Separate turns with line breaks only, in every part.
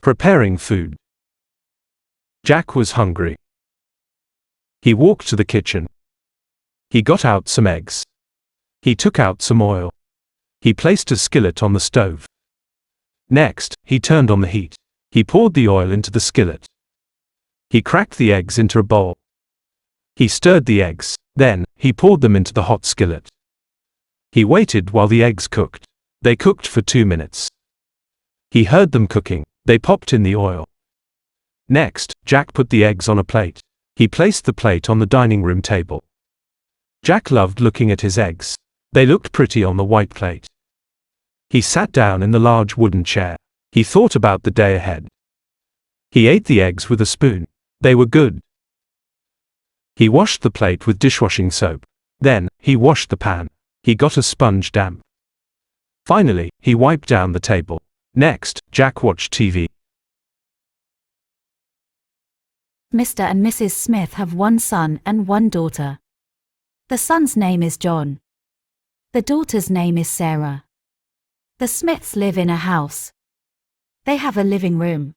Preparing food. Jack was hungry. He walked to the kitchen. He got out some eggs. He took out some oil. He placed a skillet on the stove. Next, he turned on the heat. He poured the oil into the skillet. He cracked the eggs into a bowl. He stirred the eggs. Then, he poured them into the hot skillet. He waited while the eggs cooked. They cooked for 2 minutes. He heard them cooking. They popped in the oil. Next, Jack put the eggs on a plate. He placed the plate on the dining room table. Jack loved looking at his eggs. They looked pretty on the white plate. He sat down in the large wooden chair. He thought about the day ahead. He ate the eggs with a spoon. They were good. He washed the plate with dishwashing soap. Then, he washed the pan. He got a sponge damp. Finally, he wiped down the table. Next, Jack watched TV.
Mr. and Mrs. Smith have one son and one daughter. The son's name is John. The daughter's name is Sarah. The Smiths live in a house. They have a living room.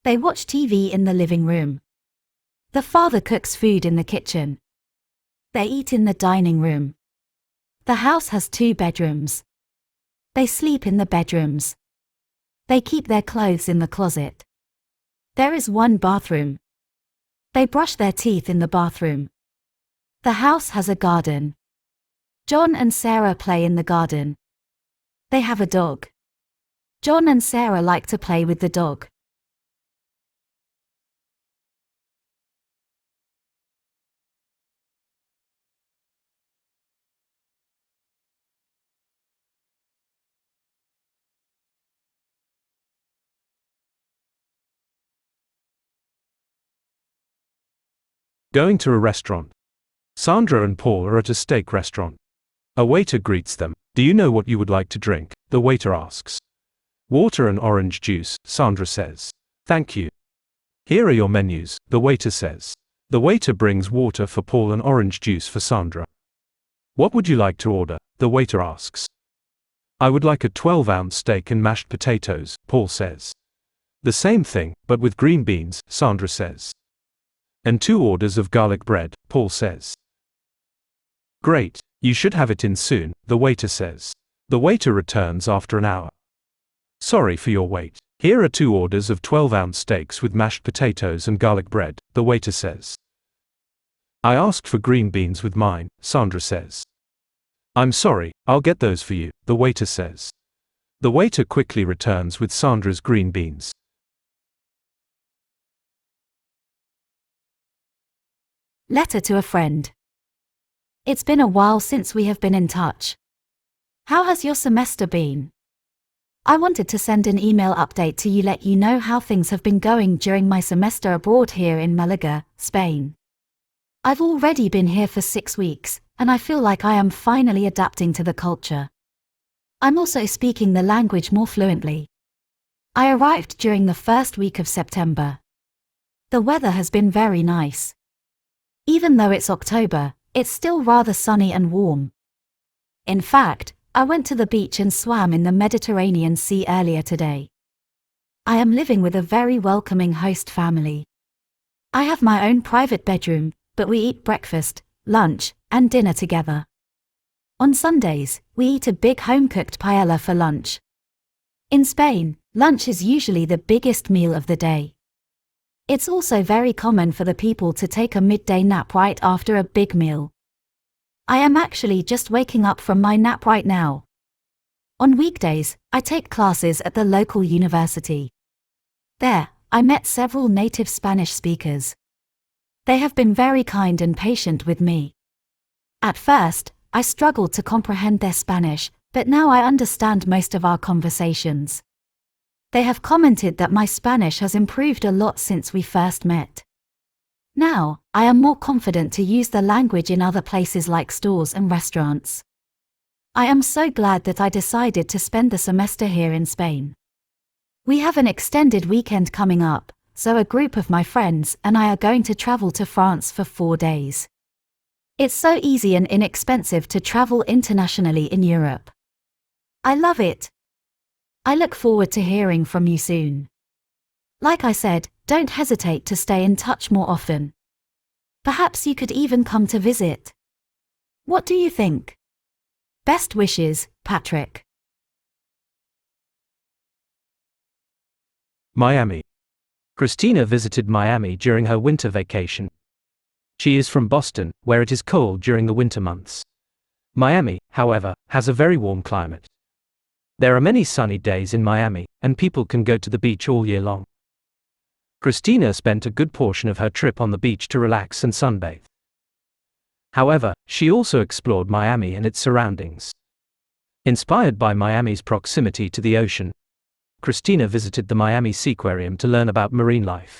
They watch TV in the living room. The father cooks food in the kitchen. They eat in the dining room. The house has 2 bedrooms. They sleep in the bedrooms. They keep their clothes in the closet. There is 1 bathroom. They brush their teeth in the bathroom. The house has a garden. John and Sarah play in the garden. They have a dog. John and Sarah like to play with the dog.
Going to a restaurant. Sandra and Paul are at a steak restaurant. A waiter greets them. Do you know what you would like to drink? The waiter asks. Water and orange juice, Sandra says. Thank you. Here are your menus, the waiter says. The waiter brings water for Paul and orange juice for Sandra. What would you like to order? The waiter asks. I would like a 12-ounce steak and mashed potatoes, Paul says. The same thing, but with green beans, Sandra says. And 2 orders of garlic bread, Paul says. Great, you should have it in soon, the waiter says. The waiter returns after an hour. Sorry for your wait. Here are 2 orders of 12-ounce steaks with mashed potatoes and garlic bread, the waiter says. I asked for green beans with mine, Sandra says. I'm sorry, I'll get those for you, the waiter says. The waiter quickly returns with Sandra's green beans.
Letter to a friend. It's been a while since we have been in touch. How has your semester been? I wanted to send an email update to you, let you know how things have been going during my semester abroad here in Malaga, Spain. I've already been here for 6 weeks, and I feel like I am finally adapting to the culture. I'm also speaking the language more fluently. I arrived during the first week of September. The weather has been very nice. Even though it's October, it's still rather sunny and warm. In fact, I went to the beach and swam in the Mediterranean Sea earlier today. I am living with a very welcoming host family. I have my own private bedroom, but we eat breakfast, lunch, and dinner together. On Sundays, we eat a big home-cooked paella for lunch. In Spain, lunch is usually the biggest meal of the day. It's also very common for the people to take a midday nap right after a big meal. I am actually just waking up from my nap right now. On weekdays, I take classes at the local university. There, I met several native Spanish speakers. They have been very kind and patient with me. At first, I struggled to comprehend their Spanish, but now I understand most of our conversations. They have commented that my Spanish has improved a lot since we first met. Now, I am more confident to use the language in other places like stores and restaurants. I am so glad that I decided to spend the semester here in Spain. We have an extended weekend coming up, so a group of my friends and I are going to travel to France for 4 days. It's so easy and inexpensive to travel internationally in Europe. I love it. I look forward to hearing from you soon. Like I said, don't hesitate to stay in touch more often. Perhaps you could even come to visit. What do you think? Best wishes, Patrick.
Miami. Christina visited Miami during her winter vacation. She is from Boston, where it is cold during the winter months. Miami, however, has a very warm climate. There are many sunny days in Miami, and people can go to the beach all year long. Christina spent a good portion of her trip on the beach to relax and sunbathe. However, she also explored Miami and its surroundings. Inspired by Miami's proximity to the ocean, Christina visited the Miami Seaquarium to learn about marine life.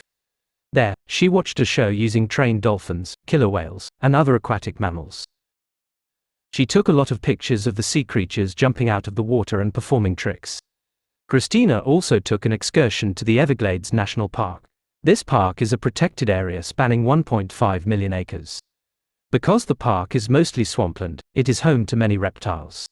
There, she watched a show using trained dolphins, killer whales, and other aquatic mammals. She took a lot of pictures of the sea creatures jumping out of the water and performing tricks. Christina also took an excursion to the Everglades National Park. This park is a protected area spanning 1.5 million acres. Because the park is mostly swampland, it is home to many reptiles.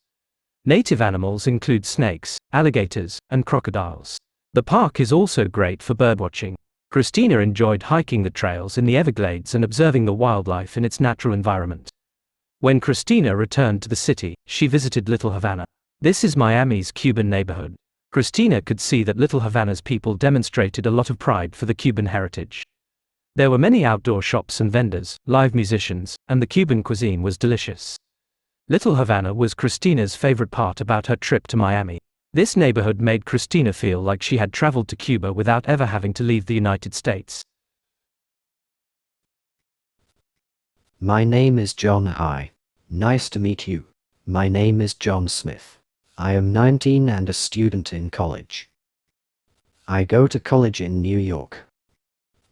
Native animals include snakes, alligators, and crocodiles. The park is also great for birdwatching. Christina enjoyed hiking the trails in the Everglades and observing the wildlife in its natural environment. When Christina returned to the city, she visited Little Havana. This is Miami's Cuban neighborhood. Christina could see that Little Havana's people demonstrated a lot of pride for the Cuban heritage. There were many outdoor shops and vendors, live musicians, and the Cuban cuisine was delicious. Little Havana was Christina's favorite part about her trip to Miami. This neighborhood made Christina feel like she had traveled to Cuba without ever having to leave the United States.
My name is John. Hi. Nice to meet you. My name is John Smith. I am 19 and a student in college. I go to college in New York.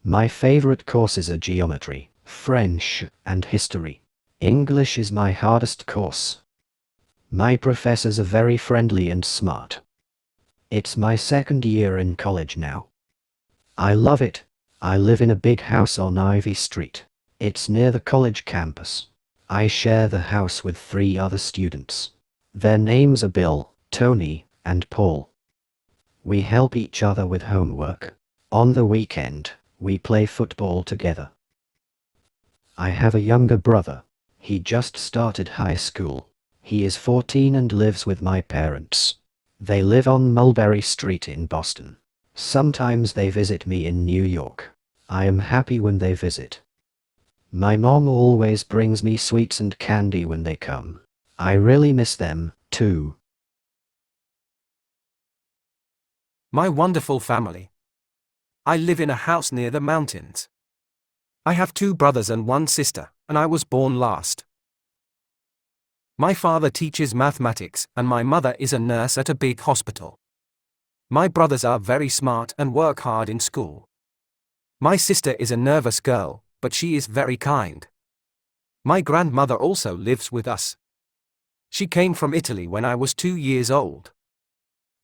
My favorite courses are geometry, French, and history. English is my hardest course. My professors are very friendly and smart. It's my second year in college now. I love it. I live in a big house on Ivy Street. It's near the college campus. I share the house with 3 other students. Their names are Bill, Tony, and Paul. We help each other with homework. On the weekend, we play football together. I have a younger brother. He just started high school. He is 14 and lives with my parents. They live on Mulberry Street in Boston. Sometimes they visit me in New York. I am happy when they visit. My mom always brings me sweets and candy when they come. I really miss them, too.
My wonderful family. I live in a house near the mountains. I have 2 brothers and 1 sister, and I was born last. My father teaches mathematics, and my mother is a nurse at a big hospital. My brothers are very smart and work hard in school. My sister is a nervous girl, but she is very kind. My grandmother also lives with us. She came from Italy when I was 2 years old.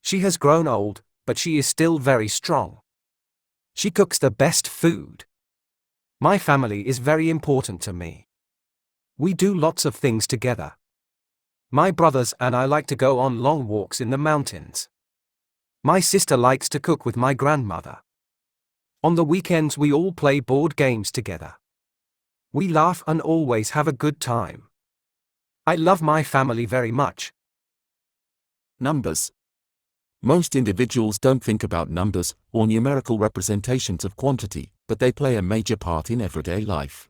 She has grown old, but she is still very strong. She cooks the best food. My family is very important to me. We do lots of things together. My brothers and I like to go on long walks in the mountains. My sister likes to cook with my grandmother. On the weekends we all play board games together. We laugh and always have a good time. I love my family very much.
Numbers. Most individuals don't think about numbers or numerical representations of quantity, but they play a major part in everyday life.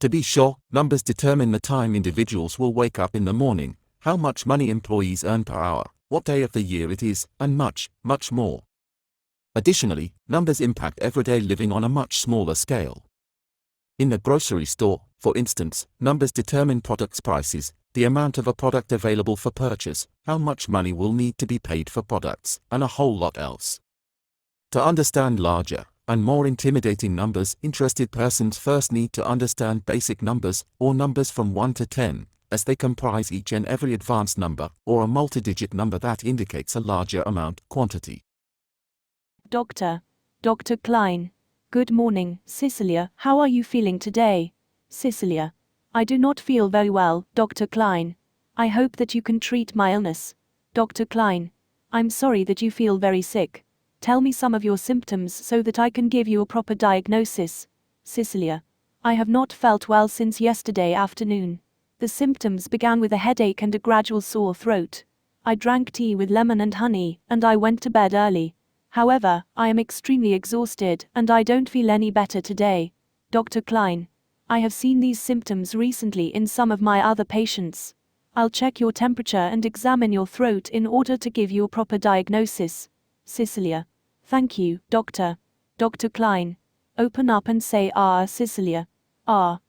To be sure, numbers determine the time individuals will wake up in the morning, how much money employees earn per hour, what day of the year it is, and much, much more. Additionally, numbers impact everyday living on a much smaller scale. In the grocery store, for instance, numbers determine products' prices, the amount of a product available for purchase, how much money will need to be paid for products, and a whole lot else. To understand larger and more intimidating numbers, interested persons first need to understand basic numbers, or numbers from 1 to 10, as they comprise each and every advanced number, or a multi-digit number that indicates a larger amount, quantity.
Dr. Klein. Good morning, Cecilia. How are you feeling today? Cecilia. I do not feel very well, Dr. Klein. I hope that you can treat my illness. Dr. Klein. I'm sorry that you feel very sick. Tell me some of your symptoms so that I can give you a proper diagnosis. Cecilia. I have not felt well since yesterday afternoon. The symptoms began with a headache and a gradual sore throat. I drank tea with lemon and honey, and I went to bed early. However, I am extremely exhausted, and I don't feel any better today. Dr. Klein. I have seen these symptoms recently in some of my other patients. I'll check your temperature and examine your throat in order to give you a proper diagnosis. Cecilia. Thank you, doctor. Dr. Klein. Open up and say ah, Cecilia. Ah.